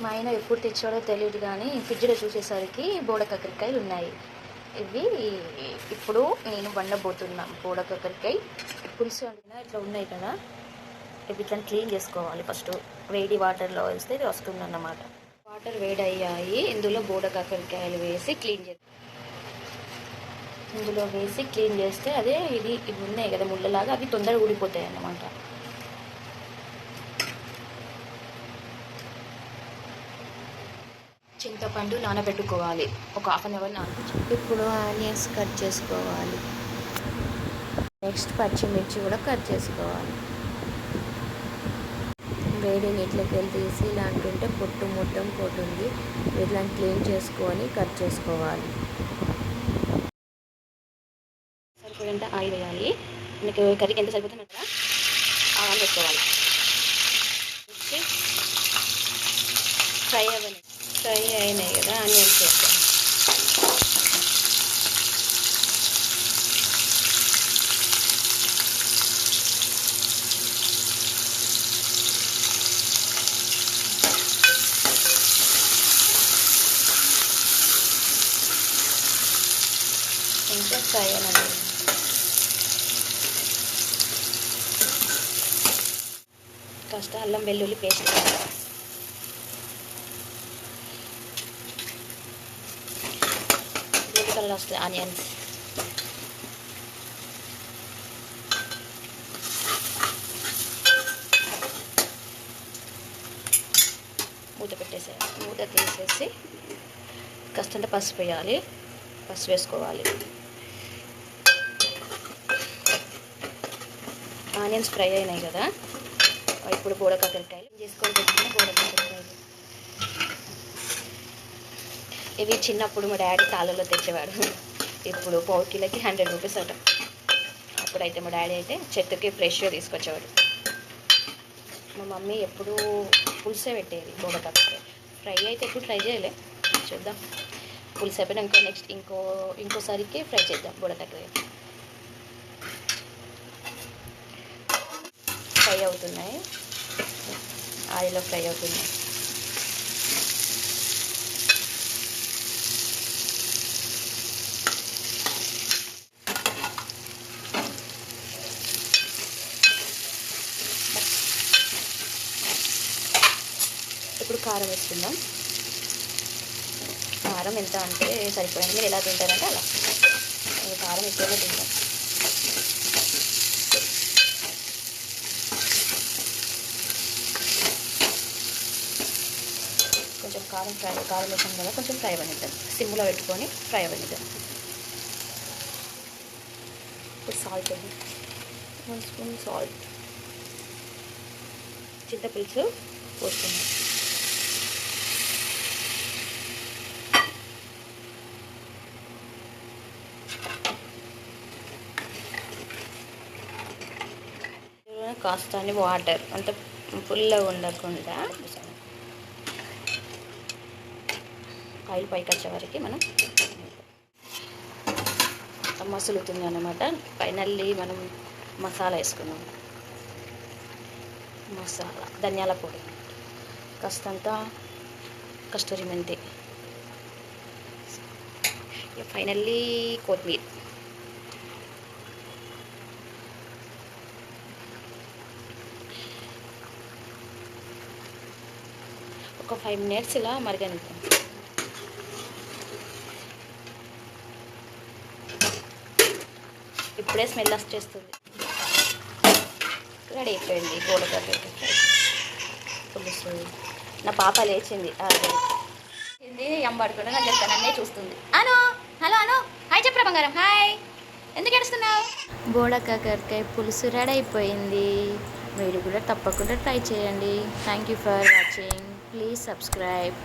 మా ఆయన ఎప్పుడు తెచ్చాడో తెలియదు కానీ ఫ్రిడ్జ్లో చూసేసరికి బోడ కాకరకాయలు ఉన్నాయి. ఇవి ఇప్పుడు నేను వండబోతున్నా బోడ కాకరకాయ పులుసు. ఇట్లా ఉన్నాయి కదా, ఇవి ఇట్లా క్లీన్ చేసుకోవాలి. ఫస్ట్ వేడి వాటర్లో వేస్తే ఇది వస్తుంది అన్నమాట. వాటర్ వేడి అయ్యాయి, ఇందులో బోడ కాకరకాయలు వేసి క్లీన్ చేస్తే అదే ఇవి ఉన్నాయి కదా ముళ్ళలాగా, అవి తొందరగా ఊడిపోతాయి అన్నమాట. చింతపండు నానబెట్టుకోవాలి, ఒక హాఫ్ అన్ అవర్ ఇప్పుడు ఆనియన్స్ కట్ చేసుకోవాలి. నెక్స్ట్ పచ్చిమిర్చి కూడా కట్ చేసుకోవాలి. వేడి నీటిలోకి వెళ్ళి తీసి ఇలా అంటుంటే పొట్టు మొత్తం పోతుంది. ఇట్లా క్లీన్ చేసుకొని కట్ చేసుకోవాలి. సరిపోయేంత ఆయిల్ వేయాలి. మీకు కర్రీకి ఎంత సరిపోతుంది అక్కడ ఆయిల్ పెట్టుకోవాలి. ఫ్రై అయినాయి కదా ఆనియన్స్ వేస్తాం. ఇంకా ఫ్రై అయినది కాస్త అల్లం వెల్లుల్లి పేస్ట్ కలర్ వస్తుంది. ఆనియన్స్ మూత తీసేసి కాస్తంత పసుపు వేయాలి. పసుపు వేసుకోవాలి. ఆనియన్స్ ఫ్రై అయినాయి కదా, ఇప్పుడు బోడ కాకరకాయలు చేసుకొని పెట్టుకున్న బోడ కాకరకాయలు. ఇవి చిన్నప్పుడు మా డాడీ తాళ్ళలో తెచ్చేవాడు. ఇప్పుడు పావు కిలోకి 100 రూపీస్ అట. అప్పుడైతే మా డాడీ అయితే చెట్టుకి ఫ్రెష్గా తీసుకొచ్చేవాడు. మా మమ్మీ ఎప్పుడు పులుసే పెట్టేది బోడ కాకరకాయ. ఫ్రై అయితే ఎప్పుడు ట్రై చేయలే, చూద్దాం. పులుసు అయిపోయినా నెక్స్ట్ ఇంకోసారికి ఫ్రై చేద్దాం. బోడ కాకరకాయ ఫ్రై అవుతున్నాయి, ఆయిల్లో ఫ్రై అవుతున్నాయి. ఇప్పుడు కారం వేసుకుందాం. కారం ఎంత అంటే సరిపోయింది. మీరు ఎలా తింటారంటే అలా, కారం ఎక్కువగా తింటాం. కొంచెం కారం వేసాం కదా, కొంచెం ఫ్రై అవ్వనిద్దాం. సిమ్లో పెట్టుకొని ఫ్రై అవ్వనిద్దాం. ఇప్పుడు సాల్ట్ 1 స్పూన్ సాల్ట్. చింతపులుసు పోస్తున్నాం. కాస్త వాటర్ అంత ఫుల్గా ఉండకుండా ఆయిల్ పైకి వచ్చే వరకు మనం మసులుతుంది అన్నమాట. ఫైనల్లీ మనం మసాలా వేసుకున్నాం. మసాలా ధనియాల పొడి, కాస్తంత కస్తూరి మెంతి, ఫైనల్లీ కొత్తిమీర. ఒక 5 మినిట్స్ ఇలా మరగనిద్దాం. ఇప్పుడే స్మెల్ వచ్చేస్తుంది. రెడీ అయిపోయింది బోడ కాకరకాయ పులుసు. నా పాప లేచింది, ఎంబడుకుండా నాకు చెప్తాను, అన్నీ చూస్తుంది. అను హలో అను, హాయ్ చెప్పరా బంగారం, హాయ్. ఎందుకు ఏడుస్తున్నావు? బోడ కాకరకాయ పులుసు రెడీ అయిపోయింది. మీరు కూడా తప్పకుండా ట్రై చేయండి. Thank you for watching. Please subscribe.